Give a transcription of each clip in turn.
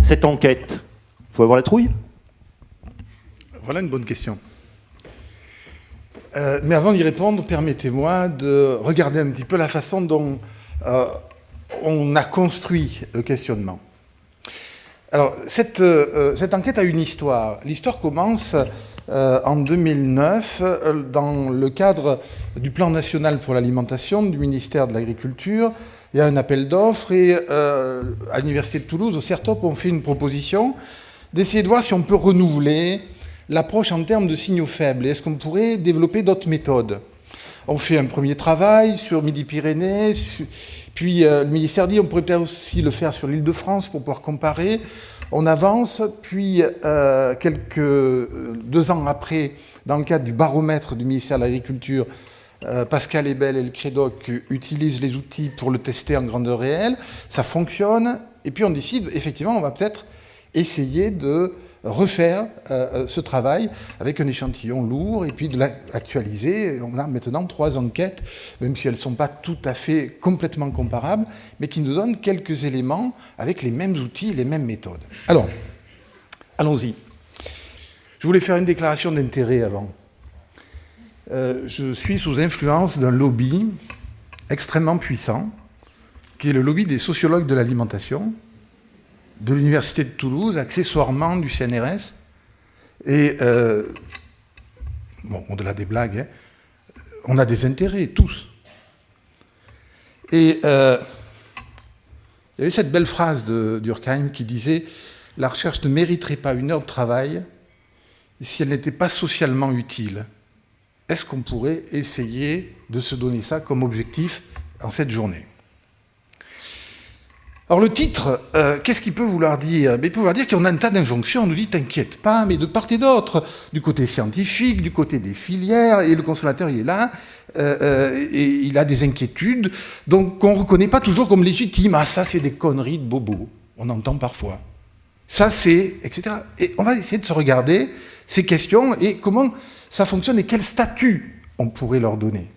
cette enquête? Il faut avoir la trouille? Voilà une bonne question. Mais avant d'y répondre, permettez-moi de regarder un petit peu la façon dont on a construit le questionnement. Alors, cette enquête a une histoire. L'histoire commence en 2009 dans le cadre du plan national pour l'alimentation du ministère de l'Agriculture. Il y a un appel d'offres et à l'Université de Toulouse, au CERTOP, on fait une proposition d'essayer de voir si on peut renouveler l'approche en termes de signaux faibles. Est-ce qu'on pourrait développer d'autres méthodes? On fait un premier travail sur Midi-Pyrénées, puis le ministère dit on pourrait peut-être aussi le faire sur l'Île-de-France pour pouvoir comparer. On avance, puis 2 ans après, dans le cadre du baromètre du ministère de l'Agriculture, Pascal Ebel et le Crédoc utilisent les outils pour le tester en grandeur réelle. Ça fonctionne, et puis on décide, effectivement, on va peut-être essayer de refaire ce travail avec un échantillon lourd et puis de l'actualiser. On a maintenant 3 enquêtes, même si elles ne sont pas tout à fait complètement comparables, mais qui nous donnent quelques éléments avec les mêmes outils et les mêmes méthodes. Alors, allons-y. Je voulais faire une déclaration d'intérêt avant. Je suis sous influence d'un lobby extrêmement puissant, qui est le lobby des sociologues de l'alimentation, de l'Université de Toulouse, accessoirement du CNRS, et, bon, au-delà des blagues, hein, on a des intérêts, tous. Et il y avait cette belle phrase de Durkheim qui disait « La recherche ne mériterait pas une heure de travail si elle n'était pas socialement utile. » Est-ce qu'on pourrait essayer de se donner ça comme objectif en cette journée? Alors le titre, qu'est-ce qu'il peut vouloir dire? Il peut vouloir dire qu'on a un tas d'injonctions, on nous dit « t'inquiète pas », mais de part et d'autre, du côté scientifique, du côté des filières, et le consommateur il est là, et il a des inquiétudes, donc on ne reconnaît pas toujours comme légitime. Ah ça c'est des conneries de bobos, on entend parfois. Ça c'est, etc. Et on va essayer de se regarder ces questions et comment ça fonctionne et quel statut on pourrait leur donner.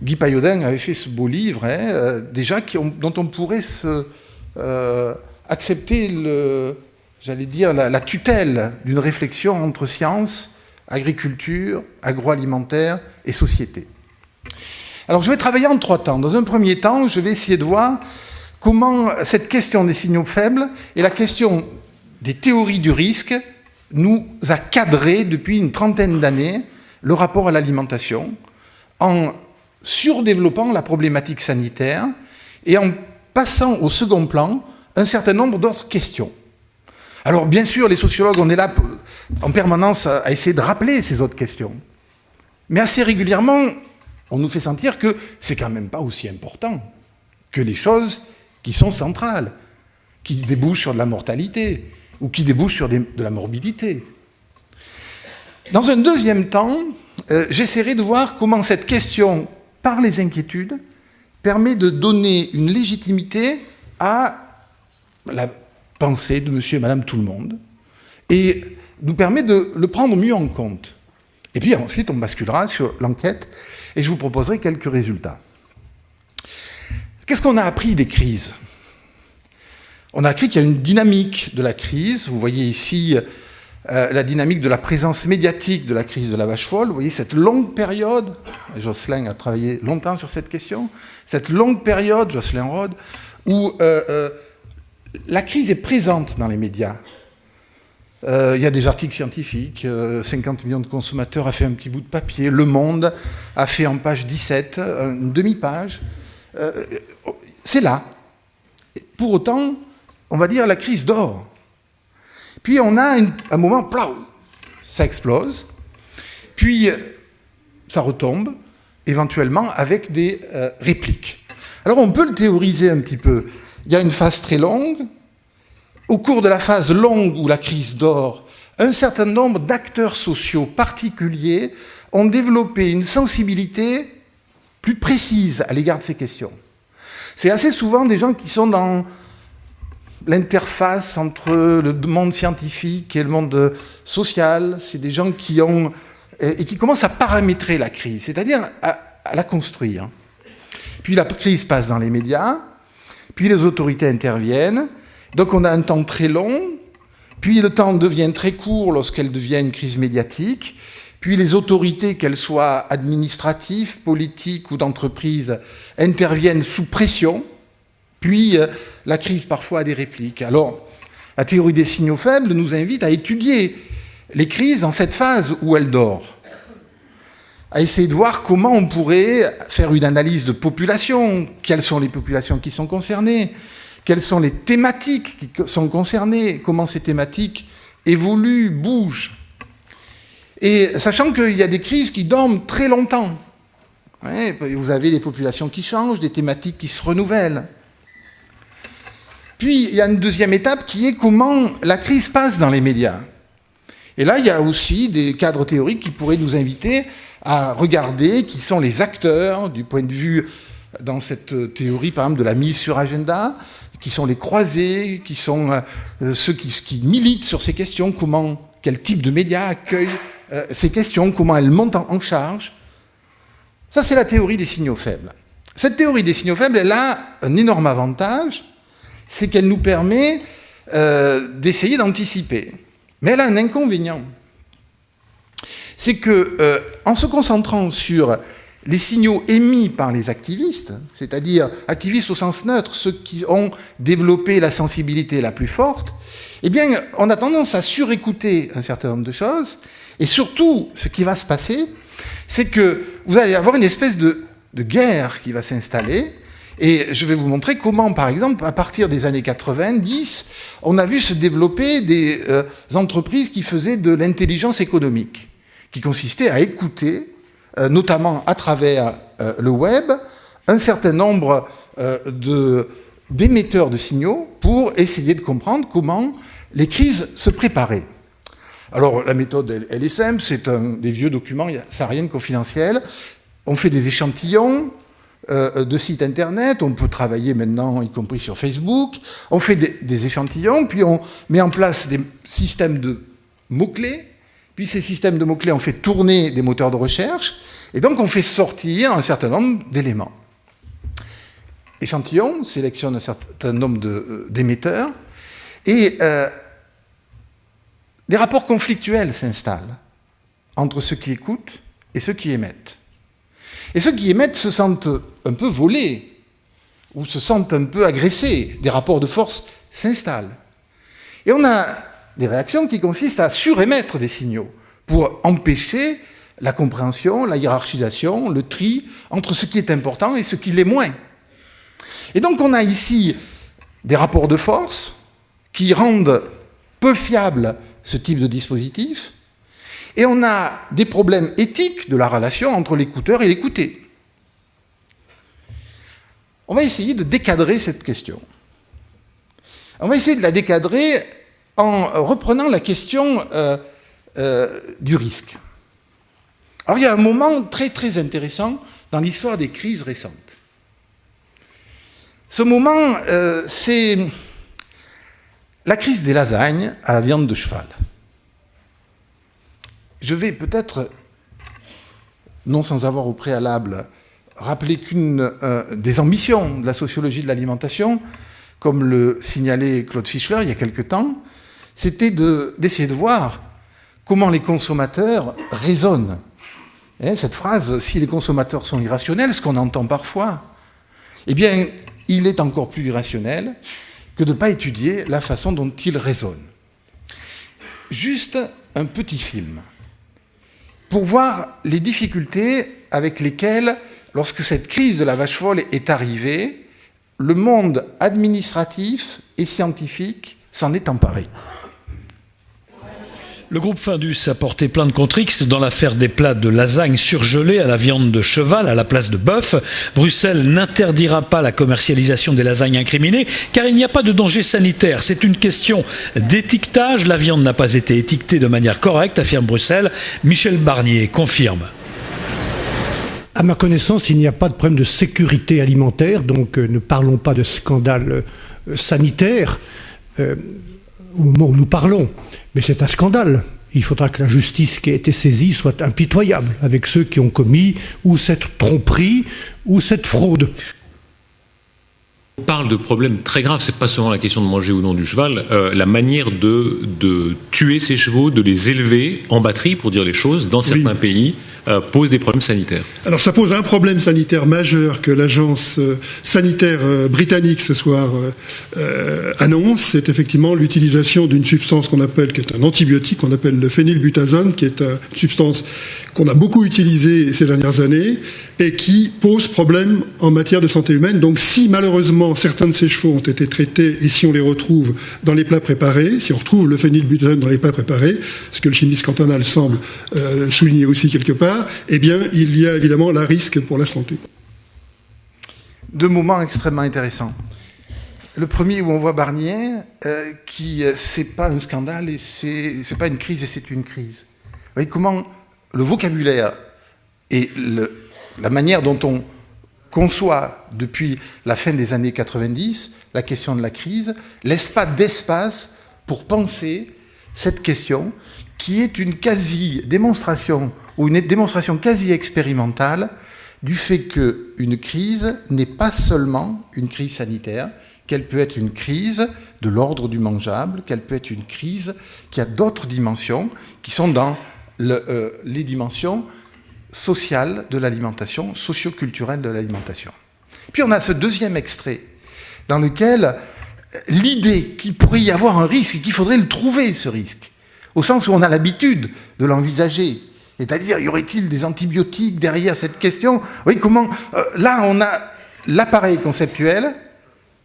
Guy Pailloudin avait fait ce beau livre, hein, déjà dont on pourrait accepter la tutelle d'une réflexion entre science, agriculture, agroalimentaire et société. Alors je vais travailler en 3 temps. Dans un premier temps, je vais essayer de voir comment cette question des signaux faibles et la question des théories du risque nous a cadré depuis une 30aine d'années le rapport à l'alimentation, en surdéveloppant la problématique sanitaire et en passant au second plan un certain nombre d'autres questions. Alors bien sûr, les sociologues, on est là en permanence à essayer de rappeler ces autres questions. Mais assez régulièrement, on nous fait sentir que c'est quand même pas aussi important que les choses qui sont centrales, qui débouchent sur de la mortalité ou qui débouchent sur de la morbidité. Dans un deuxième temps, j'essaierai de voir comment cette question, par les inquiétudes, permet de donner une légitimité à la pensée de monsieur et madame tout le monde et nous permet de le prendre mieux en compte. Et puis ensuite, on basculera sur l'enquête et je vous proposerai quelques résultats. Qu'est-ce qu'on a appris des crises? On a appris qu'il y a une dynamique de la crise. Vous voyez ici la dynamique de la présence médiatique de la crise de la vache folle. Vous voyez cette longue période, Jocelyn a travaillé longtemps sur cette question, cette longue période, Jocelyn Rode, où la crise est présente dans les médias. Il y a des articles scientifiques, 50 millions de consommateurs a fait un petit bout de papier, Le Monde a fait en page 17, une demi-page. C'est là. Pour autant, on va dire la crise dort. Puis on a un moment, plau, ça explose, puis ça retombe, éventuellement avec des répliques. Alors on peut le théoriser un petit peu. Il y a une phase très longue. Au cours de la phase longue où la crise dort, un certain nombre d'acteurs sociaux particuliers ont développé une sensibilité plus précise à l'égard de ces questions. C'est assez souvent des gens qui sont dans l'interface entre le monde scientifique et le monde social. C'est des gens qui ont et qui commencent à paramétrer la crise, c'est-à-dire à la construire. Puis la crise passe dans les médias, puis les autorités interviennent. Donc on a un temps très long, puis le temps devient très court lorsqu'elle devient une crise médiatique, puis les autorités, qu'elles soient administratives, politiques ou d'entreprise, interviennent sous pression, puis la crise parfois a des répliques. Alors, la théorie des signaux faibles nous invite à étudier les crises en cette phase où elles dorment, à essayer de voir comment on pourrait faire une analyse de population, quelles sont les populations qui sont concernées, quelles sont les thématiques qui sont concernées, comment ces thématiques évoluent, bougent. Et sachant qu'il y a des crises qui dorment très longtemps. Ouais, vous avez des populations qui changent, des thématiques qui se renouvellent. Puis, il y a une deuxième étape qui est comment la crise passe dans les médias. Et là, il y a aussi des cadres théoriques qui pourraient nous inviter à regarder qui sont les acteurs du point de vue, dans cette théorie, par exemple, de la mise sur agenda, qui sont les croisés, qui sont ceux qui militent sur ces questions, quel type de médias accueillent ces questions, comment elles montent en charge. Ça, c'est la théorie des signaux faibles. Cette théorie des signaux faibles, elle a un énorme avantage, c'est qu'elle nous permet d'essayer d'anticiper. Mais elle a un inconvénient. C'est que, en se concentrant sur les signaux émis par les activistes, c'est-à-dire activistes au sens neutre, ceux qui ont développé la sensibilité la plus forte, eh bien, on a tendance à surécouter un certain nombre de choses. Et surtout, ce qui va se passer, c'est que vous allez avoir une espèce de guerre qui va s'installer. Et je vais vous montrer comment, par exemple, à partir des années 90, on a vu se développer des entreprises qui faisaient de l'intelligence économique, qui consistait à écouter, notamment à travers le web, un certain nombre d'émetteurs de signaux pour essayer de comprendre comment les crises se préparaient. Alors, la méthode, elle est simple, c'est un des vieux documents, ça n'a rien de confidentiel. On fait des échantillons de sites internet, on peut travailler maintenant, y compris sur Facebook, on fait des échantillons, puis on met en place des systèmes de mots-clés, puis ces systèmes de mots-clés, on fait tourner des moteurs de recherche, et donc on fait sortir un certain nombre d'éléments. Échantillon sélectionne un certain nombre d'émetteurs, et des rapports conflictuels s'installent entre ceux qui écoutent et ceux qui émettent. Et ceux qui émettent se sentent un peu volés ou se sentent un peu agressés. Des rapports de force s'installent. Et on a des réactions qui consistent à surémettre des signaux pour empêcher la compréhension, la hiérarchisation, le tri entre ce qui est important et ce qui l'est moins. Et donc on a ici des rapports de force qui rendent peu fiable ce type de dispositif, et on a des problèmes éthiques de la relation entre l'écouteur et l'écouté. On va essayer de décadrer cette question. On va essayer de la décadrer en reprenant la question du risque. Alors il y a un moment très très intéressant dans l'histoire des crises récentes. Ce moment, c'est la crise des lasagnes à la viande de cheval. Je vais peut-être, non sans avoir au préalable, rappeler qu'une des ambitions de la sociologie de l'alimentation, comme le signalait Claude Fischler il y a quelque temps, c'était d'essayer de voir comment les consommateurs raisonnent. Et cette phrase, si les consommateurs sont irrationnels, ce qu'on entend parfois, eh bien, il est encore plus irrationnel que de ne pas étudier la façon dont ils raisonnent. Juste un petit film pour voir les difficultés avec lesquelles, lorsque cette crise de la vache folle est arrivée, le monde administratif et scientifique s'en est emparé. Le groupe Findus a porté plainte contre X dans l'affaire des plats de lasagne surgelés à la viande de cheval à la place de bœuf. Bruxelles n'interdira pas la commercialisation des lasagnes incriminées car il n'y a pas de danger sanitaire. C'est une question d'étiquetage. La viande n'a pas été étiquetée de manière correcte, affirme Bruxelles. Michel Barnier confirme. À ma connaissance, il n'y a pas de problème de sécurité alimentaire, donc ne parlons pas de scandale sanitaire au moment où nous parlons. Mais c'est un scandale. Il faudra que la justice qui a été saisie soit impitoyable avec ceux qui ont commis ou cette tromperie ou cette fraude. On parle de problèmes très graves, c'est pas seulement la question de manger ou non du cheval, la manière de tuer ces chevaux, de les élever en batterie, pour dire les choses, dans certains pays, pose des problèmes sanitaires. Alors ça pose un problème sanitaire majeur que l'agence sanitaire britannique ce soir annonce, c'est effectivement l'utilisation d'une substance qui est un antibiotique, qu'on appelle le phénylbutazone, qui est une substance qu'on a beaucoup utilisée ces dernières années et qui pose problème en matière de santé humaine. Donc si malheureusement certains de ces chevaux ont été traités et si on les retrouve dans les plats préparés, si on retrouve le phénylbutazone dans les plats préparés, ce que le chimiste cantonal semble souligner aussi quelque part, eh bien il y a évidemment la risque pour la santé. Deux moments extrêmement intéressants. Le premier où on voit Barnier qui c'est pas un scandale et c'est pas une crise et c'est une crise. Vous voyez comment le vocabulaire et la manière dont on conçoit depuis la fin des années 90 la question de la crise laisse pas d'espace pour penser cette question qui est une quasi-démonstration ou une démonstration quasi-expérimentale du fait qu'une crise n'est pas seulement une crise sanitaire, qu'elle peut être une crise de l'ordre du mangeable, qu'elle peut être une crise qui a d'autres dimensions qui sont dans les dimensions sociales de l'alimentation, socio-culturelles de l'alimentation. Puis on a ce deuxième extrait dans lequel l'idée qu'il pourrait y avoir un risque et qu'il faudrait le trouver, ce risque, au sens où on a l'habitude de l'envisager, c'est-à-dire y aurait-il des antibiotiques derrière cette question? Oui, comment là on a l'appareil conceptuel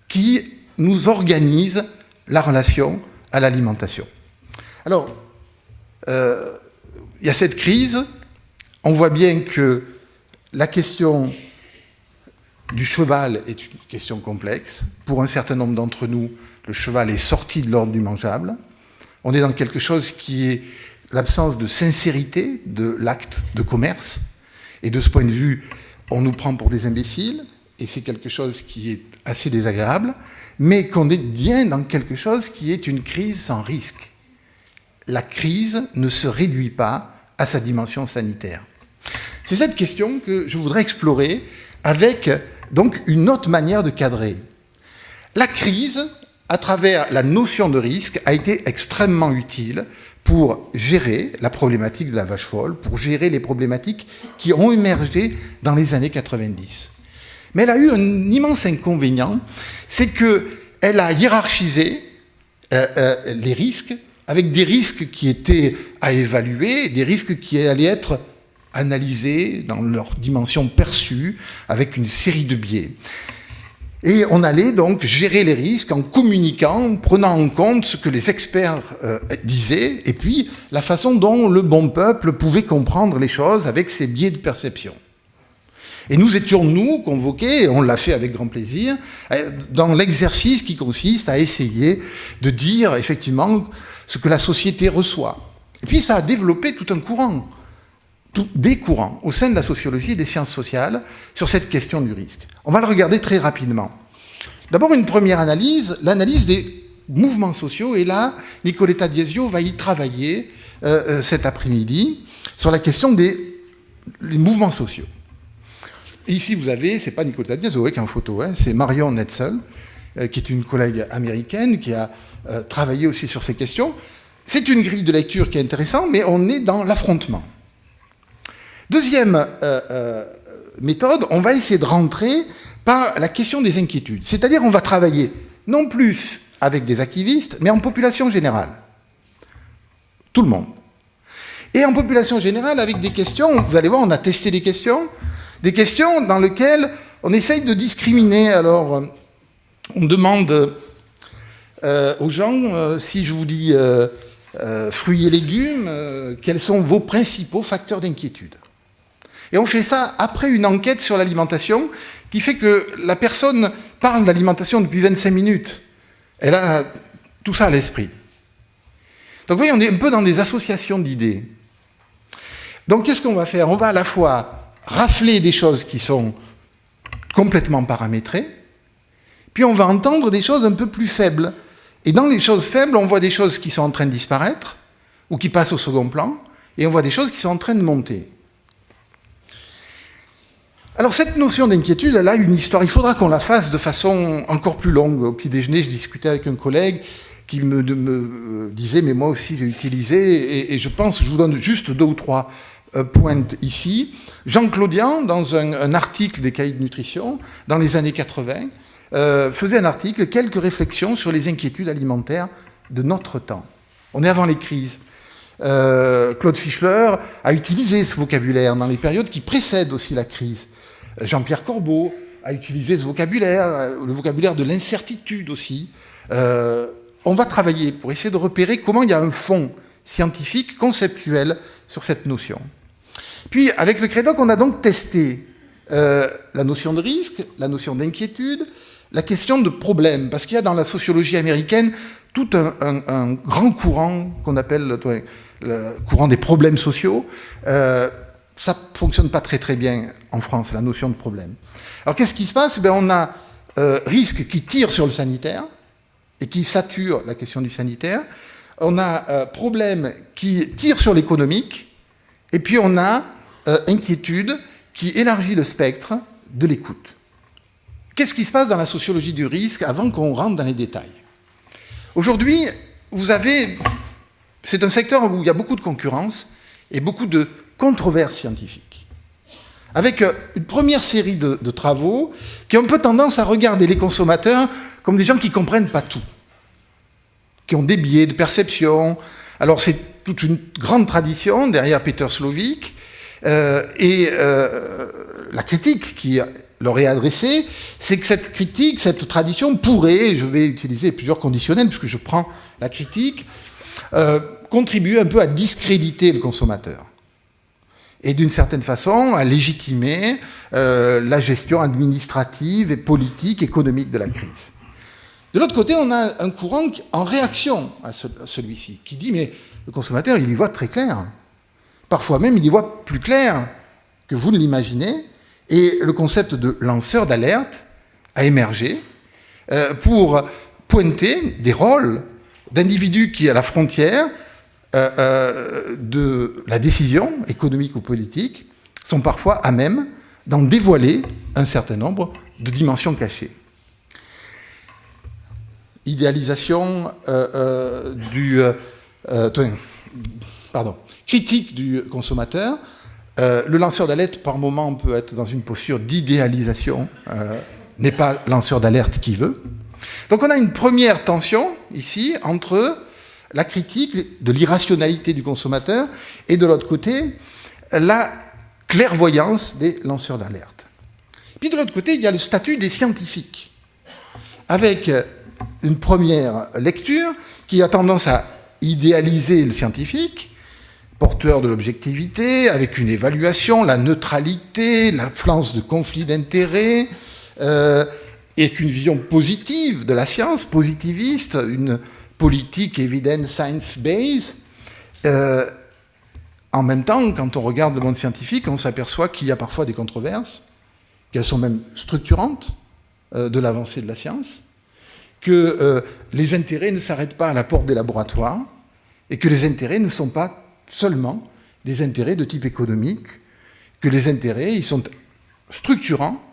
qui nous organise la relation à l'alimentation. Alors, il y a cette crise, on voit bien que la question du cheval est une question complexe. Pour un certain nombre d'entre nous, le cheval est sorti de l'ordre du mangeable. On est dans quelque chose qui est l'absence de sincérité de l'acte de commerce. Et de ce point de vue, on nous prend pour des imbéciles, et c'est quelque chose qui est assez désagréable, mais qu'on est bien dans quelque chose qui est une crise sans risque. La crise ne se réduit pas à sa dimension sanitaire. C'est cette question que je voudrais explorer avec donc une autre manière de cadrer. La crise, à travers la notion de risque, a été extrêmement utile pour gérer la problématique de la vache folle, pour gérer les problématiques qui ont émergé dans les années 90. Mais elle a eu un immense inconvénient, c'est qu'elle a hiérarchisé les risques, avec des risques qui étaient à évaluer, des risques qui allaient être analysés dans leur dimension perçue, avec une série de biais. Et on allait donc gérer les risques en communiquant, en prenant en compte ce que les experts disaient, et puis la façon dont le bon peuple pouvait comprendre les choses avec ses biais de perception. Et nous étions, nous, convoqués, et on l'a fait avec grand plaisir, dans l'exercice qui consiste à essayer de dire, effectivement, ce que la société reçoit. Et puis ça a développé tout un courant, des courants au sein de la sociologie et des sciences sociales sur cette question du risque. On va le regarder très rapidement. D'abord, une première analyse, l'analyse des mouvements sociaux, et là, Nicoletta Diesio va y travailler cet après-midi sur la question des mouvements sociaux. Et ici, vous avez, c'est pas Nicoletta Diesio qui est en photo, c'est Marion Netzel, qui est une collègue américaine qui a travaillé aussi sur ces questions. C'est une grille de lecture qui est intéressante, mais on est dans l'affrontement. Deuxième méthode, on va essayer de rentrer par la question des inquiétudes. C'est-à-dire on va travailler non plus avec des activistes, mais en population générale. Tout le monde. Et en population générale avec des questions, vous allez voir, on a testé des questions dans lesquelles on essaye de discriminer. Alors, on demande aux gens, si je vous dis fruits et légumes, quels sont vos principaux facteurs d'inquiétude? Et on fait ça après une enquête sur l'alimentation qui fait que la personne parle d'alimentation depuis 25 minutes. Elle a tout ça à l'esprit. Donc vous voyez, on est un peu dans des associations d'idées. Donc qu'est-ce qu'on va faire? On va à la fois rafler des choses qui sont complètement paramétrées, puis on va entendre des choses un peu plus faibles. Et dans les choses faibles, on voit des choses qui sont en train de disparaître, ou qui passent au second plan, et on voit des choses qui sont en train de monter. Alors cette notion d'inquiétude, elle a une histoire. Il faudra qu'on la fasse de façon encore plus longue. Au petit déjeuner, je discutais avec un collègue qui me disait, mais moi aussi j'ai utilisé, et je pense, je vous donne juste 2 ou 3 pointes ici. Jean Claudian, dans un article des Cahiers de nutrition, dans les années 80, faisait un article, quelques réflexions sur les inquiétudes alimentaires de notre temps. On est avant les crises. Claude Fischler a utilisé ce vocabulaire dans les périodes qui précèdent aussi la crise. Jean-Pierre Corbeau a utilisé ce vocabulaire, le vocabulaire de l'incertitude aussi. On va travailler pour essayer de repérer comment il y a un fond scientifique, conceptuel sur cette notion. Puis, avec le CREDOC, on a donc testé la notion de risque, la notion d'inquiétude, la question de problème, parce qu'il y a dans la sociologie américaine tout un grand courant qu'on appelle le courant des problèmes sociaux. Ça ne fonctionne pas très très bien en France, la notion de problème. Alors qu'est-ce qui se passe ? On a risque qui tire sur le sanitaire et qui sature la question du sanitaire. On a problème qui tire sur l'économique. Et puis on a inquiétude qui élargit le spectre de l'écoute. Qu'est-ce qui se passe dans la sociologie du risque avant qu'on rentre dans les détails ? Aujourd'hui, c'est un secteur où il y a beaucoup de concurrence et beaucoup de controverses scientifiques. Avec une première série de travaux qui ont un peu tendance à regarder les consommateurs comme des gens qui ne comprennent pas tout, qui ont des biais de perception. Alors c'est toute une grande tradition derrière Peter Slovic, et la critique qui leur est adressée, c'est que cette critique, cette tradition pourrait, je vais utiliser plusieurs conditionnels puisque je prends la critique, contribuer un peu à discréditer le consommateur et d'une certaine façon à légitimer la gestion administrative et politique, économique de la crise. De l'autre côté, on a un courant en réaction à celui-ci, qui dit mais le consommateur, il y voit très clair. Parfois même, il y voit plus clair que vous ne l'imaginez, et le concept de lanceur d'alerte a émergé pour pointer des rôles d'individus qui, à la frontière de la décision économique ou politique, sont parfois à même d'en dévoiler un certain nombre de dimensions cachées. Idéalisation critique du consommateur. Le lanceur d'alerte, par moment, peut être dans une posture d'idéalisation, n'est pas lanceur d'alerte qui veut. Donc on a une première tension, ici, entre la critique de l'irrationalité du consommateur et, de l'autre côté, la clairvoyance des lanceurs d'alerte. Puis, de l'autre côté, il y a le statut des scientifiques, avec une première lecture qui a tendance à idéaliser le scientifique, porteur de l'objectivité, avec une évaluation, la neutralité, l'absence de conflit d'intérêts, et une vision positive de la science, positiviste, une politique evidence science-based. En même temps, quand on regarde le monde scientifique, on s'aperçoit qu'il y a parfois des controverses, qu'elles sont même structurantes de l'avancée de la science, que les intérêts ne s'arrêtent pas à la porte des laboratoires, et que les intérêts ne sont pas seulement des intérêts de type économique, que les intérêts, ils sont structurants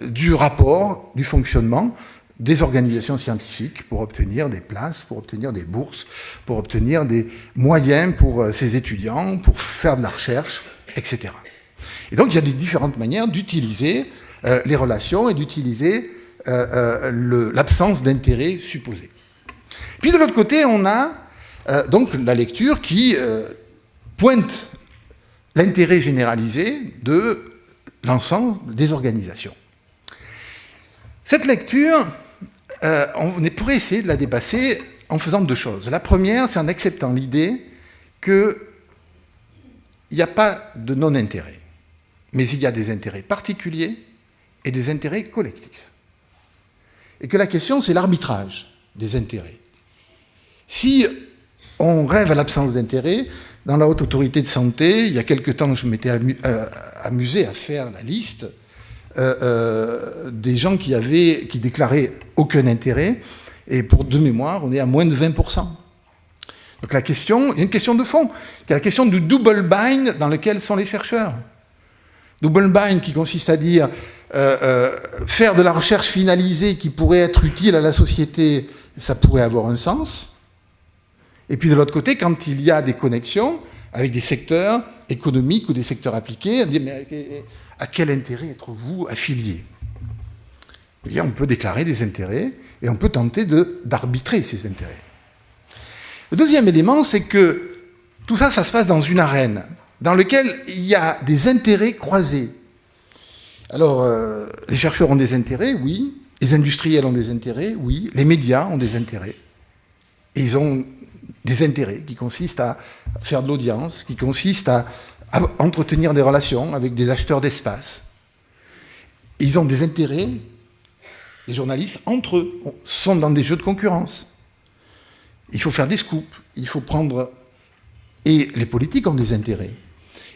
du rapport, du fonctionnement des organisations scientifiques pour obtenir des places, pour obtenir des bourses, pour obtenir des moyens pour ces étudiants, pour faire de la recherche, etc. Et donc il y a des différentes manières d'utiliser les relations et d'utiliser l'absence d'intérêt supposé. Puis de l'autre côté, on a donc la lecture qui pointe l'intérêt généralisé de l'ensemble des organisations. Cette lecture, on pourrait essayer de la dépasser en faisant 2 choses. La première, c'est en acceptant l'idée qu'il n'y a pas de non-intérêt, mais il y a des intérêts particuliers et des intérêts collectifs. Et que la question, c'est l'arbitrage des intérêts. Si on rêve à l'absence d'intérêt, dans la Haute Autorité de Santé, il y a quelque temps, je m'étais amusé à faire la liste des gens qui déclaraient aucun intérêt, et pour de mémoire, on est à moins de 20%. Donc la question, il y a une question de fond, c'est la question du double bind dans lequel sont les chercheurs. double bind qui consiste à dire faire de la recherche finalisée qui pourrait être utile à la société, ça pourrait avoir un sens. Et puis de l'autre côté, quand il y a des connexions avec des secteurs économiques ou des secteurs appliqués, on dit mais à quel intérêt êtes-vous affilié? Eh bien, on peut déclarer des intérêts et on peut tenter d'arbitrer ces intérêts. Le deuxième élément, c'est que tout ça, ça se passe dans une arène dans laquelle il y a des intérêts croisés. Alors, les chercheurs ont des intérêts, oui. Les industriels ont des intérêts, oui. Les médias ont des intérêts. Et ils ont des intérêts qui consistent à faire de l'audience, qui consistent à entretenir des relations avec des acheteurs d'espace. Et ils ont des intérêts, les journalistes, entre eux, sont dans des jeux de concurrence. Il faut faire des scoops, il faut prendre... Et les politiques ont des intérêts.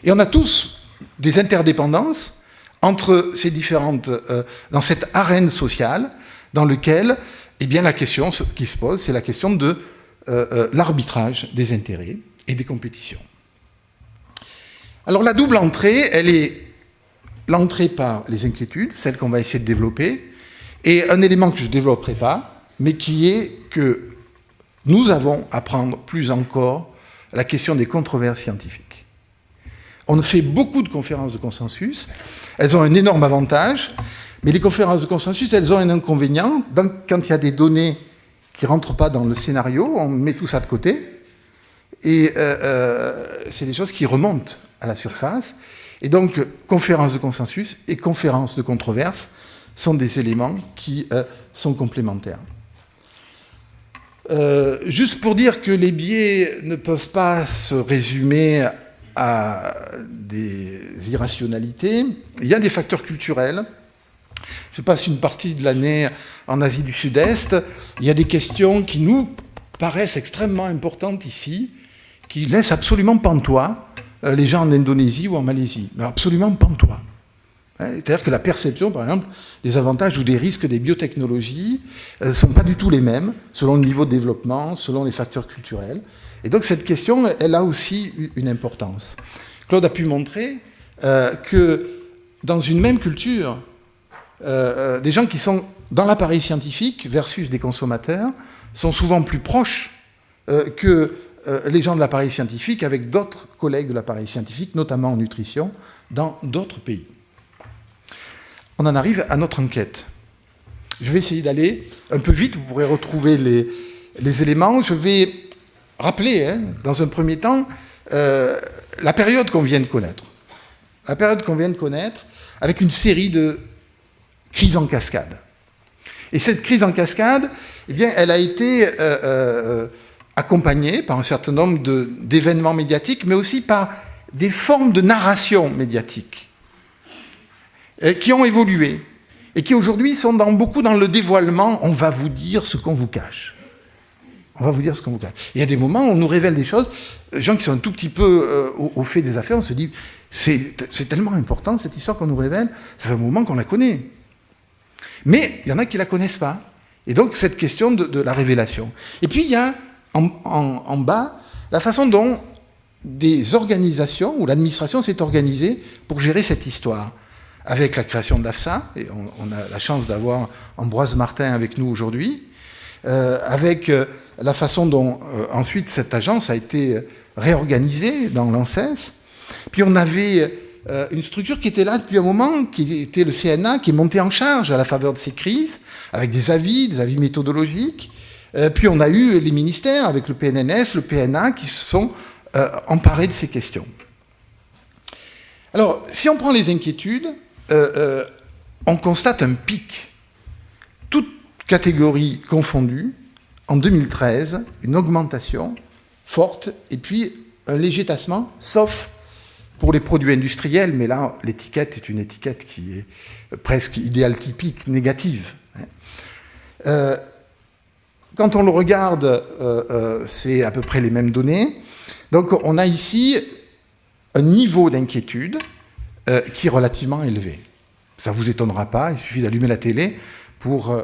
Et on a tous des interdépendances entre ces différentes... dans cette arène sociale dans laquelle, eh bien, la question qui se pose, c'est la question de l'arbitrage des intérêts et des compétitions. Alors la double entrée, elle est l'entrée par les inquiétudes, celle qu'on va essayer de développer, et un élément que je ne développerai pas, mais qui est que nous avons à prendre plus encore la question des controverses scientifiques. On fait beaucoup de conférences de consensus, elles ont un énorme avantage, mais les conférences de consensus, elles ont un inconvénient. Quand il y a des données qui ne rentrent pas dans le scénario, on met tout ça de côté, et c'est des choses qui remontent à la surface. Et donc, conférences de consensus et conférences de controverse sont des éléments qui sont complémentaires. Juste pour dire que les biais ne peuvent pas se résumer à des irrationalités, il y a des facteurs culturels. Je passe une partie de l'année en Asie du Sud-Est, il y a des questions qui nous paraissent extrêmement importantes ici, qui laissent absolument pantois les gens en Indonésie ou en Malaisie. Mais absolument pantois. C'est-à-dire que la perception, par exemple, des avantages ou des risques des biotechnologies ne sont pas du tout les mêmes, selon le niveau de développement, selon les facteurs culturels. Et donc cette question, elle a aussi une importance. Claude a pu montrer que dans une même culture, des gens qui sont dans l'appareil scientifique versus des consommateurs sont souvent plus proches que les gens de l'appareil scientifique avec d'autres collègues de l'appareil scientifique, notamment en nutrition, dans d'autres pays. On en arrive à notre enquête. Je vais essayer d'aller un peu vite, vous pourrez retrouver les éléments. Je vais rappeler, dans un premier temps, la période qu'on vient de connaître. La période qu'on vient de connaître avec une série de crises en cascade. Et cette crise en cascade, eh bien, elle a été accompagnée par un certain nombre d'événements médiatiques, mais aussi par des formes de narration médiatique qui ont évolué et qui aujourd'hui sont beaucoup dans le dévoilement. On va vous dire ce qu'on vous cache. On va vous dire ce qu'on vous cache. Il y a des moments où on nous révèle des choses, les gens qui sont un tout petit peu au fait des affaires, on se dit, c'est tellement important cette histoire qu'on nous révèle, ça fait un moment qu'on la connaît. Mais il y en a qui ne la connaissent pas. Et donc cette question de la révélation. Et puis il y a en bas la façon dont des organisations ou l'administration s'est organisée pour gérer cette histoire. Avec la création de l'AFSA, et on a la chance d'avoir Ambroise Martin avec nous aujourd'hui, avec la façon dont ensuite cette agence a été réorganisée dans l'ANSES. Puis on avait une structure qui était là depuis un moment, qui était le CNA, qui est monté en charge à la faveur de ces crises, avec des avis méthodologiques. Puis on a eu les ministères, avec le PNNS, le PNA, qui se sont emparés de ces questions. Alors, si on prend les inquiétudes, on constate un pic, toutes catégories confondues, en 2013, une augmentation forte, et puis un léger tassement, sauf pour les produits industriels, mais là, l'étiquette est une étiquette qui est presque idéal typique, négative. Quand on le regarde, c'est à peu près les mêmes données. Donc on a ici un niveau d'inquiétude qui est relativement élevé. Ça ne vous étonnera pas, il suffit d'allumer la télé pour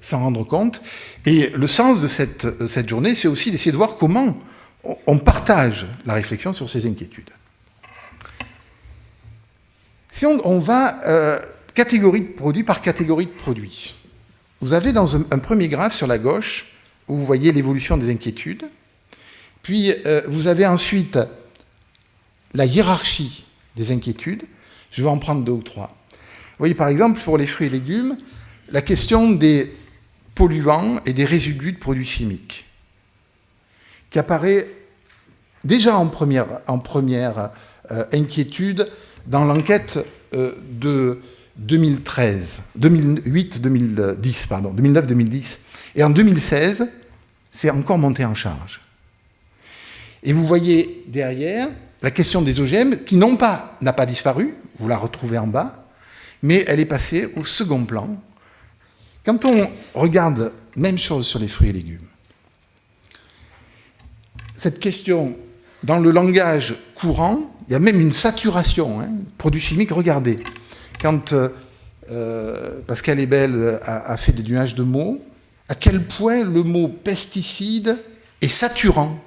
s'en rendre compte. Et le sens de cette journée, c'est aussi d'essayer de voir comment on partage la réflexion sur ces inquiétudes. Si on va catégorie de produits par catégorie de produits, vous avez dans un premier graphe sur la gauche, où vous voyez l'évolution des inquiétudes, puis vous avez ensuite la hiérarchie des inquiétudes. Je vais en prendre 2 ou 3. Vous voyez par exemple pour les fruits et légumes, la question des polluants et des résidus de produits chimiques, qui apparaît déjà en première inquiétude dans l'enquête de 2009-2010. Et en 2016, c'est encore monté en charge. Et vous voyez derrière la question des OGM qui n'a pas disparu, vous la retrouvez en bas, mais elle est passée au second plan. Quand on regarde, même chose sur les fruits et légumes, cette question, dans le langage courant, il y a même une saturation, produits chimiques, regardez. Quand Pascal Ebel a fait des nuages de mots, à quel point le mot pesticide est saturant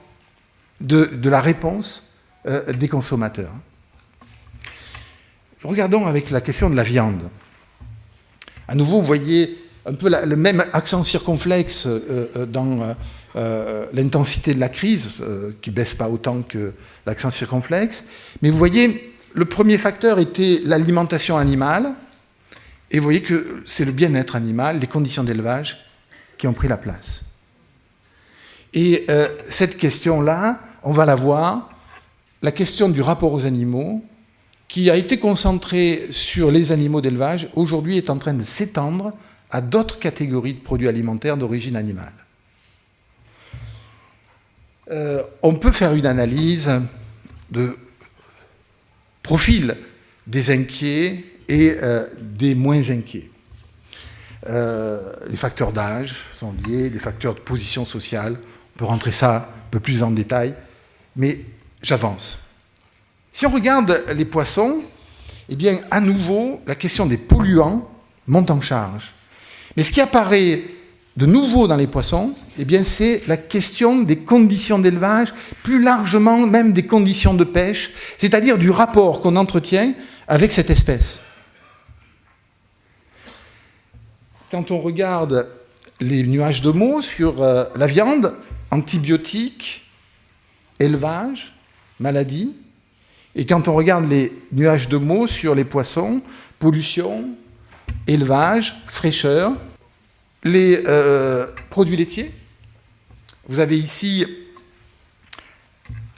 de la réponse des consommateurs. Regardons avec la question de la viande. À nouveau, vous voyez un peu le même accent circonflexe dans l'intensité de la crise, qui ne baisse pas autant que l'accent circonflexe. Mais vous voyez, le premier facteur était l'alimentation animale, et vous voyez que c'est le bien-être animal, les conditions d'élevage qui ont pris la place. Et cette question-là, on va la voir, la question du rapport aux animaux, qui a été concentrée sur les animaux d'élevage, aujourd'hui est en train de s'étendre à d'autres catégories de produits alimentaires d'origine animale. On peut faire une analyse de profil des inquiets et des moins inquiets. Les facteurs d'âge sont liés, des facteurs de position sociale. On peut rentrer ça un peu plus en détail, mais j'avance. Si on regarde les poissons, eh bien, à nouveau, la question des polluants monte en charge. Mais ce qui apparaît de nouveau dans les poissons, eh bien, c'est la question des conditions d'élevage, plus largement même des conditions de pêche, c'est-à-dire du rapport qu'on entretient avec cette espèce. Quand on regarde les nuages de mots sur la viande, antibiotiques, élevage, maladie, et quand on regarde les nuages de mots sur les poissons, pollution, élevage, fraîcheur, les produits laitiers. Vous avez ici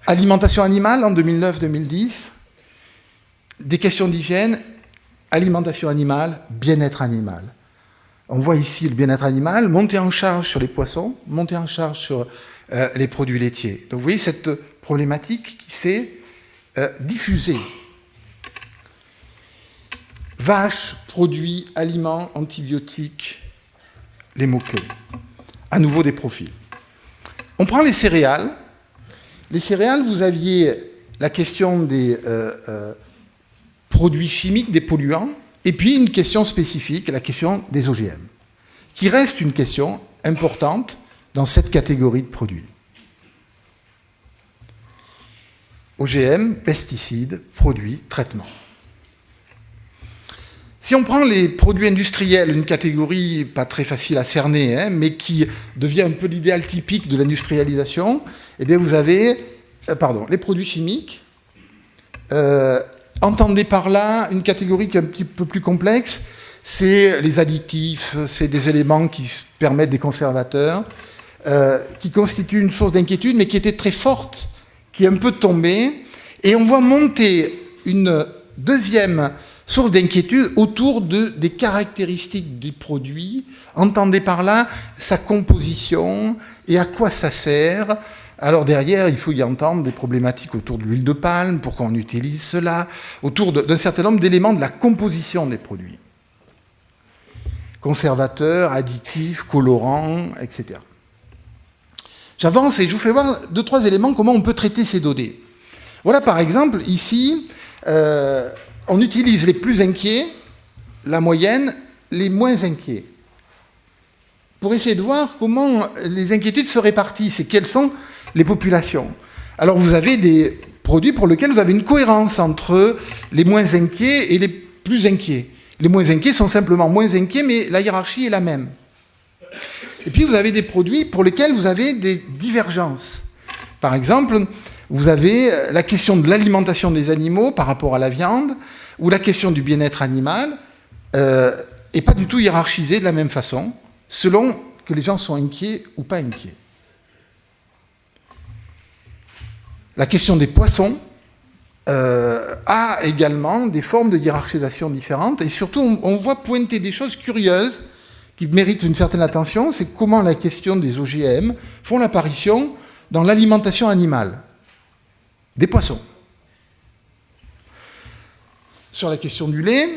alimentation animale en 2009-2010, des questions d'hygiène, alimentation animale, bien-être animal. On voit ici le bien-être animal, monter en charge sur les poissons, monter en charge sur les produits laitiers. Donc vous voyez cette problématique qui s'est diffusée. Vaches, produits, aliments, antibiotiques, les mots-clés. À nouveau des profils. On prend les céréales. Les céréales, vous aviez la question des produits chimiques, des polluants, et puis une question spécifique, la question des OGM, qui reste une question importante dans cette catégorie de produits. OGM, pesticides, produits, traitements. Si on prend les produits industriels, une catégorie pas très facile à cerner, mais qui devient un peu l'idéal typique de l'industrialisation, eh bien vous avez les produits chimiques. Entendez par là une catégorie qui est un petit peu plus complexe, c'est les additifs, c'est des éléments qui permettent des conservateurs, qui constituent une source d'inquiétude, mais qui était très forte, qui est un peu tombée, et on voit monter une deuxième source d'inquiétude autour des caractéristiques du produit. Entendez par là sa composition et à quoi ça sert. Alors derrière, il faut y entendre des problématiques autour de l'huile de palme, pourquoi on utilise cela, autour d'un certain nombre d'éléments de la composition des produits. Conservateurs, additifs, colorants, etc. J'avance et je vous fais voir 2-3 éléments comment on peut traiter ces données. Voilà par exemple, ici, on utilise les plus inquiets, la moyenne, les moins inquiets, pour essayer de voir comment les inquiétudes se répartissent et quelles sont les populations. Alors vous avez des produits pour lesquels vous avez une cohérence entre les moins inquiets et les plus inquiets. Les moins inquiets sont simplement moins inquiets, mais la hiérarchie est la même. Et puis vous avez des produits pour lesquels vous avez des divergences. Par exemple, vous avez la question de l'alimentation des animaux par rapport à la viande, ou la question du bien-être animal, et pas du tout hiérarchisée de la même façon, selon que les gens sont inquiets ou pas inquiets. La question des poissons a également des formes de hiérarchisation différentes, et surtout on voit pointer des choses curieuses qui méritent une certaine attention, c'est comment la question des OGM font l'apparition dans l'alimentation animale des poissons. Sur la question du lait,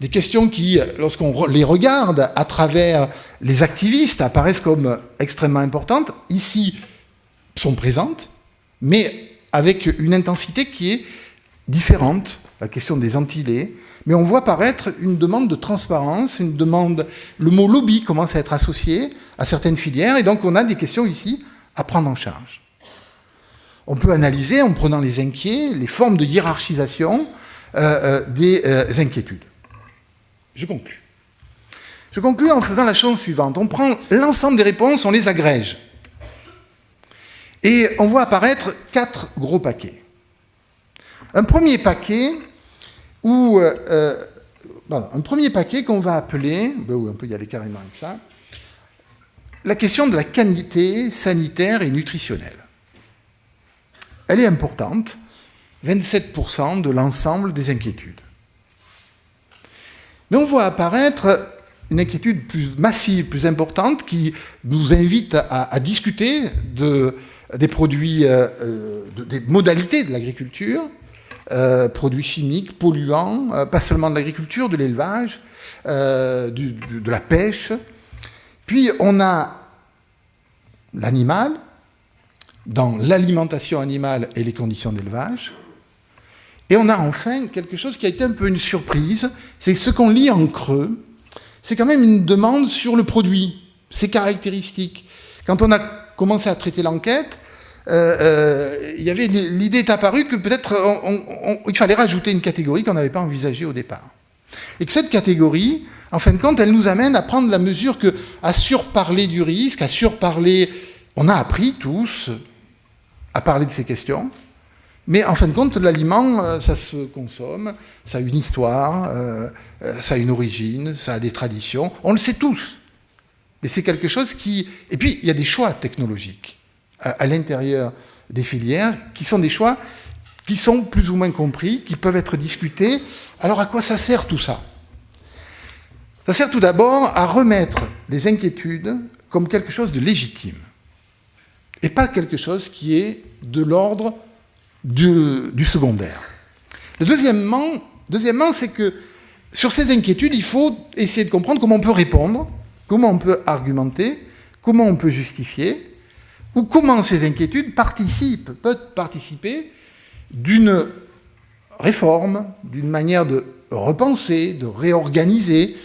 des questions qui, lorsqu'on les regarde à travers les activistes, apparaissent comme extrêmement importantes, ici sont présentes, mais avec une intensité qui est différente, la question des anti-laits, mais on voit apparaître une demande de transparence, une demande, le mot lobby commence à être associé à certaines filières, et donc on a des questions ici à prendre en charge. On peut analyser, en prenant les inquiets, les formes de hiérarchisation des inquiétudes. Je conclus. Je conclus en faisant la chose suivante. On prend l'ensemble des réponses, on les agrège. Et on voit apparaître 4 gros paquets. Un premier paquet qu'on va appeler, on peut y aller carrément avec ça, la question de la qualité sanitaire et nutritionnelle. Elle est importante, 27% de l'ensemble des inquiétudes. Mais on voit apparaître une inquiétude plus massive, plus importante, qui nous invite à discuter des produits, des modalités de l'agriculture, produits chimiques, polluants, pas seulement de l'agriculture, de l'élevage, de la pêche. Puis on a l'animal, dans l'alimentation animale et les conditions d'élevage. Et on a enfin quelque chose qui a été un peu une surprise, c'est ce qu'on lit en creux, c'est quand même une demande sur le produit, ses caractéristiques. Quand on a commencé à traiter l'enquête, l'idée est apparue que peut-être il fallait rajouter une catégorie qu'on n'avait pas envisagée au départ. Et que cette catégorie, en fin de compte, elle nous amène à prendre la mesure qu'à surparler du risque, on a appris tous à parler de ces questions, mais en fin de compte, l'aliment, ça se consomme, ça a une histoire, ça a une origine, ça a des traditions, on le sait tous. Mais c'est quelque chose qui... Et puis, il y a des choix technologiques à l'intérieur des filières, qui sont des choix qui sont plus ou moins compris, qui peuvent être discutés. Alors, à quoi ça sert tout ça? Ça sert tout d'abord à remettre les inquiétudes comme quelque chose de légitime, et pas quelque chose qui est de l'ordre du secondaire. Deuxièmement, c'est que sur ces inquiétudes, il faut essayer de comprendre comment on peut répondre, comment on peut argumenter, comment on peut justifier, ou comment ces inquiétudes peuvent participer d'une réforme, d'une manière de repenser, de réorganiser.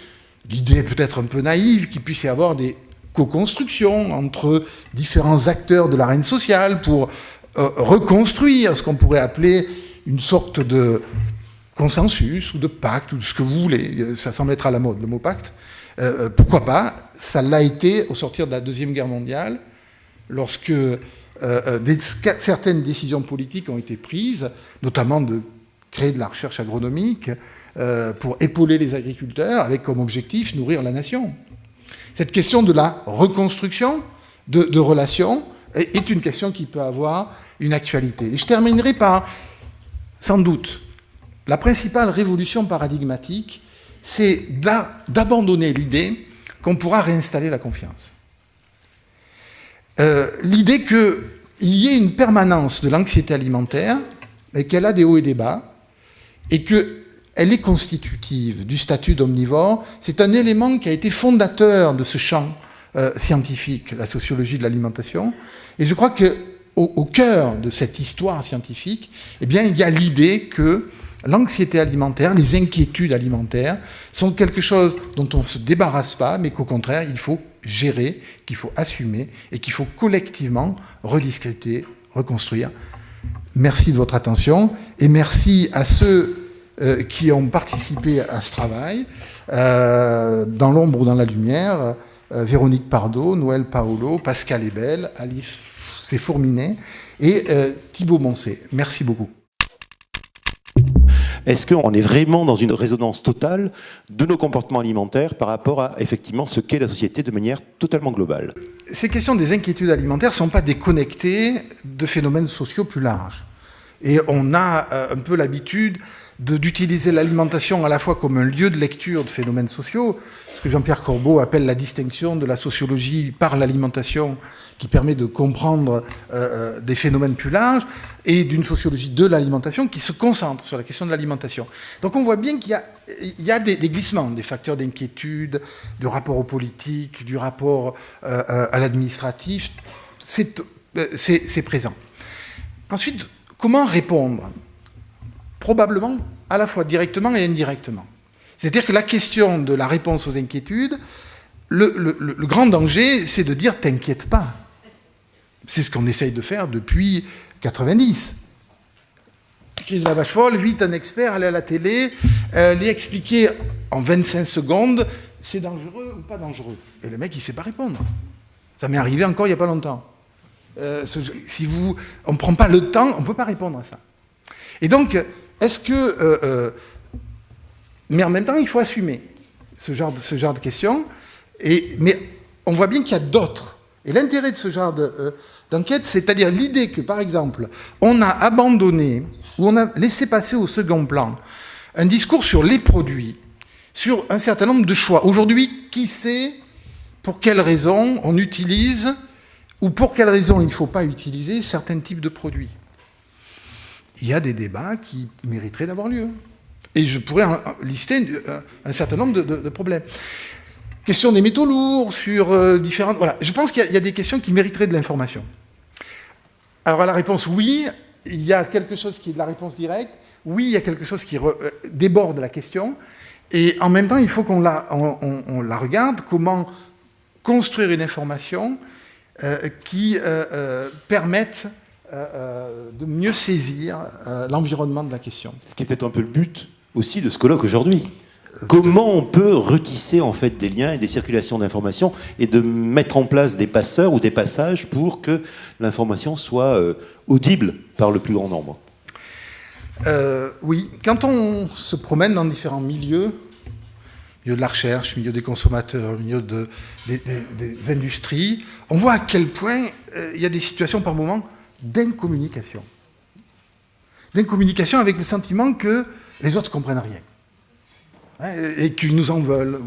L'idée peut-être un peu naïve qu'il puisse y avoir des co-construction entre différents acteurs de l'arène sociale pour reconstruire ce qu'on pourrait appeler une sorte de consensus ou de pacte ou de ce que vous voulez. Ça semble être à la mode, le mot pacte. Pourquoi pas? Ça l'a été au sortir de la Deuxième Guerre mondiale, lorsque certaines décisions politiques ont été prises, notamment de créer de la recherche agronomique pour épauler les agriculteurs avec comme objectif nourrir la nation. Cette question de la reconstruction de relations est une question qui peut avoir une actualité. Et je terminerai par, sans doute, la principale révolution paradigmatique, c'est d'abandonner l'idée qu'on pourra réinstaller la confiance. L'idée qu'il y ait une permanence de l'anxiété alimentaire, et qu'elle a des hauts et des bas, et qu'elle est constitutive du statut d'omnivore, c'est un élément qui a été fondateur de ce champ scientifique, la sociologie de l'alimentation. Et je crois qu'au cœur de cette histoire scientifique, eh bien, il y a l'idée que l'anxiété alimentaire, les inquiétudes alimentaires, sont quelque chose dont on ne se débarrasse pas, mais qu'au contraire, il faut gérer, qu'il faut assumer, et qu'il faut collectivement rediscuter, reconstruire. Merci de votre attention et merci à ceux qui ont participé à ce travail, dans l'ombre ou dans la lumière, Véronique Pardo, Noël Paolo, Pascal Ebel, Alice Fourminet et Thibaut Moncé. Merci beaucoup. Est-ce qu'on est vraiment dans une résonance totale de nos comportements alimentaires par rapport à effectivement ce qu'est la société de manière totalement globale? Ces questions des inquiétudes alimentaires ne sont pas déconnectées de phénomènes sociaux plus larges. Et on a un peu l'habitude d'utiliser l'alimentation à la fois comme un lieu de lecture de phénomènes sociaux, ce que Jean-Pierre Corbeau appelle la distinction de la sociologie par l'alimentation, qui permet de comprendre des phénomènes plus larges, et d'une sociologie de l'alimentation qui se concentre sur la question de l'alimentation. Donc on voit bien qu'il y a des glissements, des facteurs d'inquiétude, du rapport au politique, du rapport à l'administratif, c'est présent. Ensuite, comment répondre ? Probablement à la fois directement et indirectement. C'est-à-dire que la question de la réponse aux inquiétudes, le grand danger, c'est de dire « t'inquiète pas ». C'est ce qu'on essaye de faire depuis 90. Chryse la vache folle, vite un expert, aller à la télé, les expliquer en 25 secondes, c'est dangereux ou pas dangereux. Et le mec, il ne sait pas répondre. Ça m'est arrivé encore il n'y a pas longtemps. Si on ne prend pas le temps, on ne peut pas répondre à ça. Et donc, est-ce que... mais en même temps, il faut assumer ce genre de questions. Mais on voit bien qu'il y a d'autres. Et l'intérêt de ce genre d'enquête, c'est-à-dire l'idée que, par exemple, on a abandonné, ou on a laissé passer au second plan, un discours sur les produits, sur un certain nombre de choix. Aujourd'hui, qui sait pour quelles raisons on utilise, ou pour quelles raisons il ne faut pas utiliser certains types de produits? Il y a des débats qui mériteraient d'avoir lieu. Et je pourrais lister un certain nombre de problèmes. Question des métaux lourds, sur différentes... Voilà. Je pense qu'il y a des questions qui mériteraient de l'information. Alors à la réponse, oui, il y a quelque chose qui est de la réponse directe. Oui, il y a quelque chose qui déborde la question. Et en même temps, il faut qu'on la regarde, comment construire une information qui permette de mieux saisir l'environnement de la question. Ce qui est peut-être un peu le but aussi de ce colloque aujourd'hui. Comment on peut retisser en fait des liens et des circulations d'informations et de mettre en place des passeurs ou des passages pour que l'information soit audible par le plus grand nombre? Oui, quand on se promène dans différents milieux de la recherche, milieu des consommateurs, milieu des industries, on voit à quel point il y a des situations par moment d'incommunication. D'incommunication avec le sentiment que les autres ne comprennent rien. Et qu'ils nous en veulent.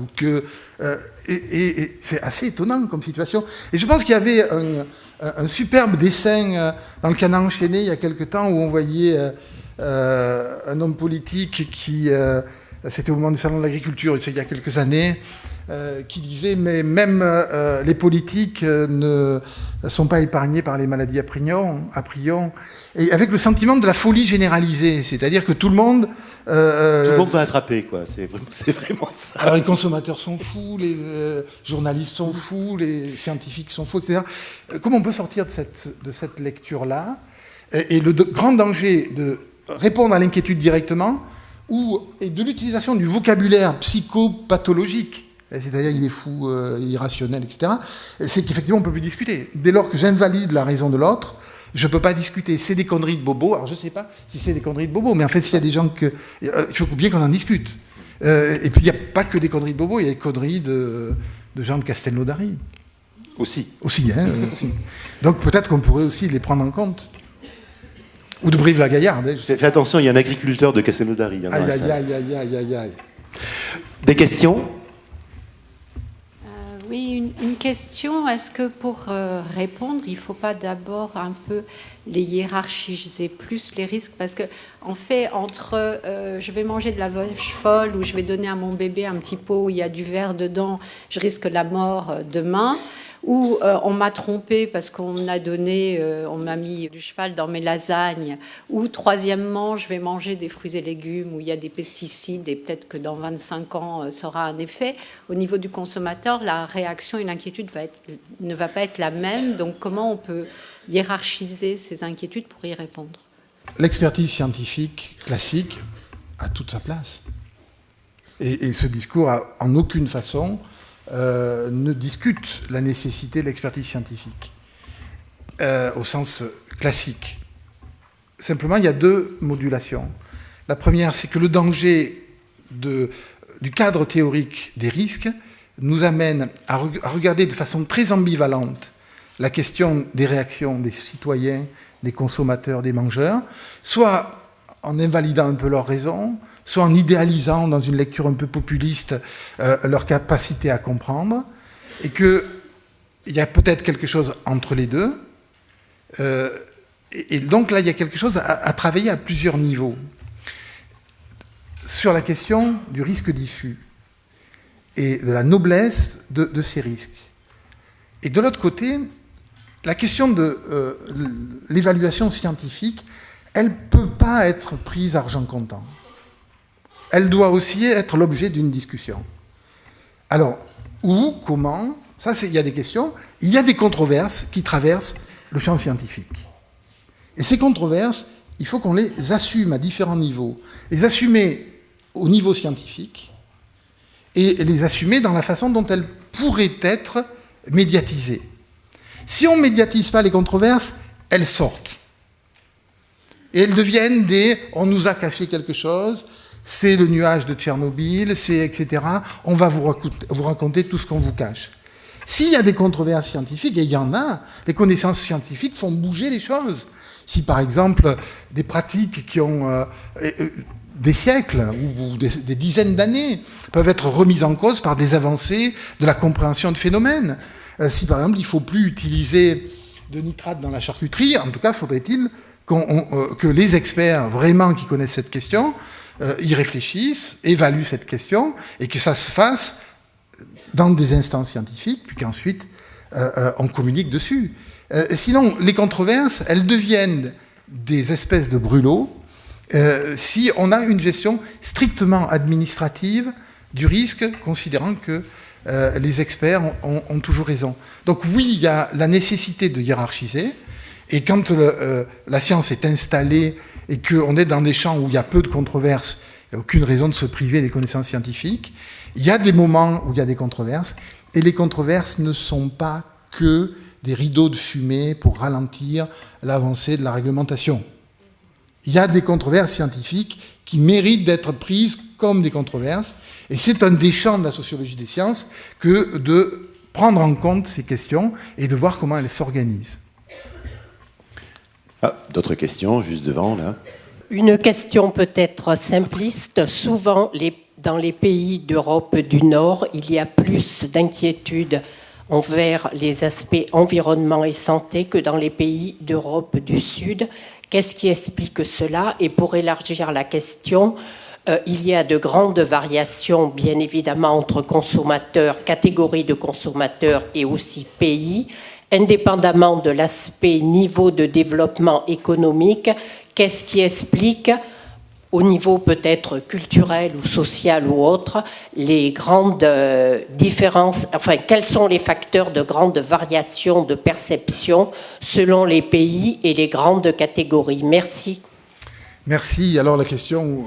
Et c'est assez étonnant comme situation. Et je pense qu'il y avait un superbe dessin dans le Canard enchaîné il y a quelque temps où on voyait un homme politique qui... c'était au moment du Salon de l'Agriculture, il y a quelques années, qui disait « Mais même les politiques ne sont pas épargnés par les maladies à prions. » Et avec le sentiment de la folie généralisée, c'est-à-dire que tout le monde... tout le monde va attraper, quoi. C'est vraiment ça. Alors les consommateurs sont fous, les journalistes sont fous, les scientifiques sont fous, etc. Comment on peut sortir de cette lecture-là? Et le grand danger de répondre à l'inquiétude directement, et de l'utilisation du vocabulaire psychopathologique, c'est-à-dire il est fou, irrationnel, etc., c'est qu'effectivement on ne peut plus discuter. Dès lors que j'invalide la raison de l'autre, je ne peux pas discuter. C'est des conneries de bobo. Alors je ne sais pas si c'est des conneries de bobo, mais en fait s'il y a des gens que... il faut bien qu'on en discute. Et puis il n'y a pas que des conneries de bobo, il y a des conneries de gens de Castelnaudary. Aussi, hein. Aussi. Donc peut-être qu'on pourrait aussi les prendre en compte. Ou de Brive-la-Gaillarde. Hein, fais attention, il y a un agriculteur de Castelnaudary. Aïe. Des questions? Oui, une question. Est-ce que pour répondre, il ne faut pas d'abord un peu les hiérarchiser plus les risques? Parce que, en fait, entre je vais manger de la vache folle ou je vais donner à mon bébé un petit pot où il y a du verre dedans, je risque la mort demain. Ou on m'a trompé parce qu'on on m'a mis du cheval dans mes lasagnes. Ou troisièmement, je vais manger des fruits et légumes où il y a des pesticides et peut-être que dans 25 ans, ça aura un effet. Au niveau du consommateur, la réaction et l'inquiétude ne va pas être la même. Donc comment on peut hiérarchiser ces inquiétudes pour y répondre? l'expertise scientifique classique a toute sa place. Et ce discours, en aucune façon, ne discute la nécessité de l'expertise scientifique, au sens classique. Simplement, il y a deux modulations. La première, c'est que le danger du cadre théorique des risques nous amène à regarder de façon très ambivalente la question des réactions des citoyens, des consommateurs, des mangeurs, soit en invalidant un peu leurs raisons, soit en idéalisant dans une lecture un peu populiste leur capacité à comprendre, et qu'il y a peut-être quelque chose entre les deux. Et donc là, il y a quelque chose à travailler à plusieurs niveaux. Sur la question du risque diffus et de la noblesse de ces risques. Et de l'autre côté, la question de l'évaluation scientifique, elle ne peut pas être prise argent comptant. Elle doit aussi être l'objet d'une discussion. Alors, où, comment, ça, il y a des questions. Il y a des controverses qui traversent le champ scientifique. Et ces controverses, il faut qu'on les assume à différents niveaux. Les assumer au niveau scientifique et les assumer dans la façon dont elles pourraient être médiatisées. Si on ne médiatise pas les controverses, elles sortent. Et elles deviennent on nous a caché quelque chose, c'est le nuage de Tchernobyl, c'est etc. On va vous raconter tout ce qu'on vous cache. S'il y a des controverses scientifiques, et il y en a, les connaissances scientifiques font bouger les choses. Si par exemple, des pratiques qui ont des siècles ou des dizaines d'années peuvent être remises en cause par des avancées de la compréhension de phénomènes. Si par exemple, il ne faut plus utiliser de nitrate dans la charcuterie, en tout cas, faudrait-il que les experts vraiment qui connaissent cette question y réfléchissent, évaluent cette question, et que ça se fasse dans des instances scientifiques, puis qu'ensuite on communique dessus. Sinon, les controverses, elles deviennent des espèces de brûlots si on a une gestion strictement administrative du risque, considérant que les experts ont toujours raison. Donc oui, il y a la nécessité de hiérarchiser, et quand la science est installée et qu'on est dans des champs où il y a peu de controverses, il n'y a aucune raison de se priver des connaissances scientifiques, il y a des moments où il y a des controverses, et les controverses ne sont pas que des rideaux de fumée pour ralentir l'avancée de la réglementation. Il y a des controverses scientifiques qui méritent d'être prises comme des controverses, et c'est un des champs de la sociologie des sciences que de prendre en compte ces questions et de voir comment elles s'organisent. Ah, d'autres questions, juste devant, là. Une question peut-être simpliste. Souvent, dans les pays d'Europe du Nord, il y a plus d'inquiétude envers les aspects environnement et santé que dans les pays d'Europe du Sud. Qu'est-ce qui explique cela? Et pour élargir la question, il y a de grandes variations, bien évidemment, entre consommateurs, catégories de consommateurs et aussi pays. Indépendamment de l'aspect niveau de développement économique, qu'est-ce qui explique, au niveau peut-être culturel ou social ou autre, les grandes différences, enfin, quels sont les facteurs de grande variation de perception selon les pays et les grandes catégories? Merci. Merci. Alors la question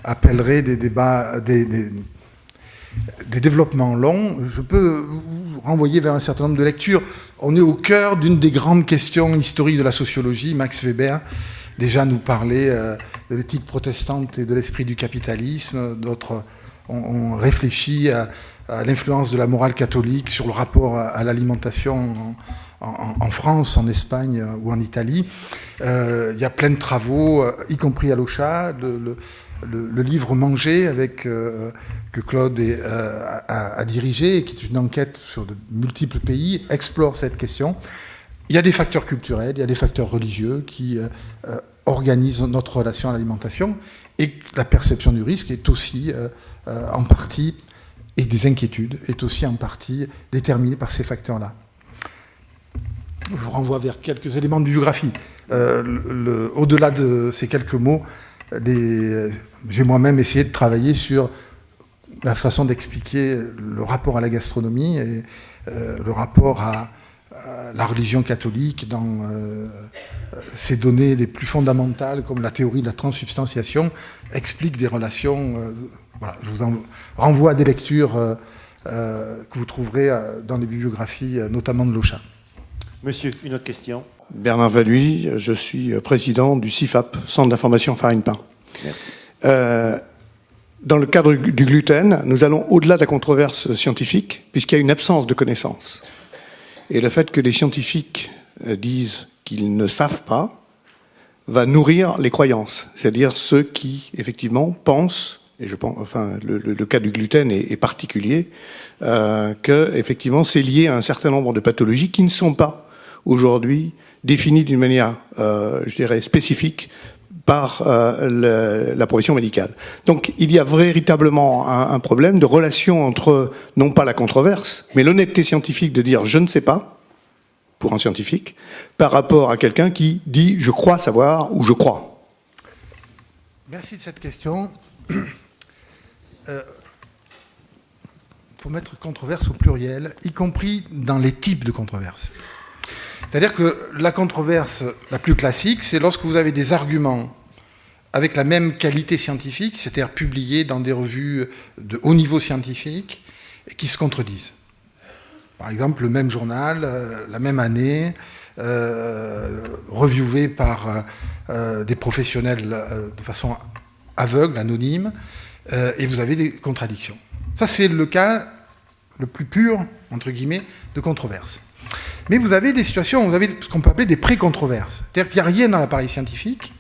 appellerait des débats, des développements longs. Je peux vous renvoyer vers un certain nombre de lectures. On est au cœur d'une des grandes questions historiques de la sociologie. Max Weber déjà nous parlait de l'éthique protestante et de l'esprit du capitalisme. D'autres ont réfléchi à l'influence de la morale catholique sur le rapport à l'alimentation en France, en Espagne ou en Italie. Il y a plein de travaux, y compris à l'OCHA, le livre Manger que Claude a dirigé, et qui est une enquête sur de multiples pays, explore cette question. Il y a des facteurs culturels, il y a des facteurs religieux qui organisent notre relation à l'alimentation, et la perception du risque est aussi en partie, et des inquiétudes, est aussi en partie déterminée par ces facteurs-là. Je vous renvoie vers quelques éléments de biographie. Au-delà de ces quelques mots, j'ai moi-même essayé de travailler sur la façon d'expliquer le rapport à la gastronomie et le rapport à la religion catholique dans ses données les plus fondamentales, comme la théorie de la transsubstantiation, explique des relations. Voilà, je vous renvoie à des lectures que vous trouverez dans les bibliographies, notamment de Lochat. Monsieur, une autre question. Bernard Valuy, je suis président du CIFAP, Centre d'information farine-pain. Merci. Dans le cadre du gluten, nous allons au-delà de la controverse scientifique, puisqu'il y a une absence de connaissances. Et le fait que les scientifiques disent qu'ils ne savent pas va nourrir les croyances, c'est-à-dire ceux qui, effectivement, pensent, et je pense, enfin, le cas du gluten est particulier, que, effectivement, c'est lié à un certain nombre de pathologies qui ne sont pas, aujourd'hui, définies d'une manière, je dirais, spécifique par la profession médicale. Donc il y a véritablement un problème de relation entre, non pas la controverse, mais l'honnêteté scientifique de dire « je ne sais pas », pour un scientifique, par rapport à quelqu'un qui dit « je crois savoir » ou « je crois ». Merci de cette question. Il faut mettre controverse au pluriel, y compris dans les types de controverses. C'est-à-dire que la controverse la plus classique, c'est lorsque vous avez des arguments avec la même qualité scientifique, c'est-à-dire publiés dans des revues de haut niveau scientifique, et qui se contredisent. Par exemple, le même journal, la même année, reviewé par des professionnels de façon aveugle, anonyme, et vous avez des contradictions. Ça, c'est le cas le plus pur, entre guillemets, de controverse. Mais vous avez des situations où vous avez ce qu'on peut appeler des pré-controverses. C'est-à-dire qu'il n'y a rien dans l'appareil scientifique,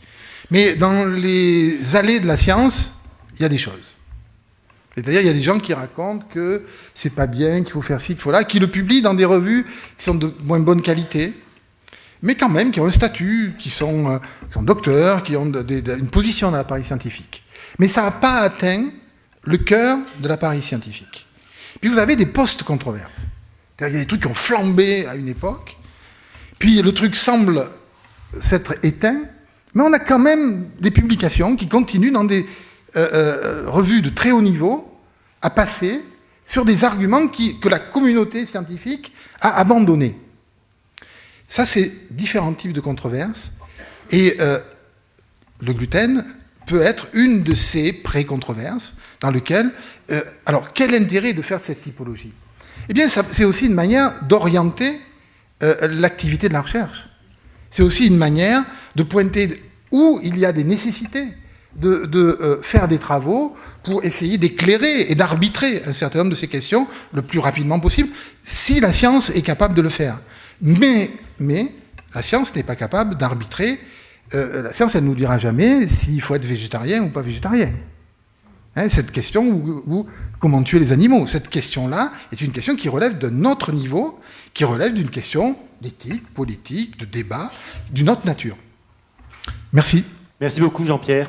mais dans les allées de la science, il y a des choses. C'est-à-dire qu'il y a des gens qui racontent que c'est pas bien, qu'il faut faire ci, qu'il faut là, qui le publient dans des revues qui sont de moins bonne qualité, mais quand même qui ont un statut, qui sont docteurs, qui ont une position dans l'appareil scientifique. Mais ça n'a pas atteint le cœur de l'appareil scientifique. Puis vous avez des post-controverses. C'est-à-dire qu'il y a des trucs qui ont flambé à une époque, puis le truc semble s'être éteint, mais on a quand même des publications qui continuent dans des revues de très haut niveau à passer sur des arguments que la communauté scientifique a abandonnés. Ça, c'est différents types de controverses, et le gluten peut être une de ces pré-controverses dans lesquelles... alors, quel intérêt de faire cette typologie ? Eh bien, c'est aussi une manière d'orienter l'activité de la recherche. C'est aussi une manière de pointer où il y a des nécessités de faire des travaux pour essayer d'éclairer et d'arbitrer un certain nombre de ces questions le plus rapidement possible, si la science est capable de le faire. Mais la science n'est pas capable d'arbitrer. La science, elle ne nous dira jamais s'il faut être végétarien ou pas végétarien. Cette question, ou comment tuer les animaux, cette question-là est une question qui relève d'un autre niveau, qui relève d'une question d'éthique, politique, de débat, d'une autre nature. Merci. Merci beaucoup, Jean-Pierre.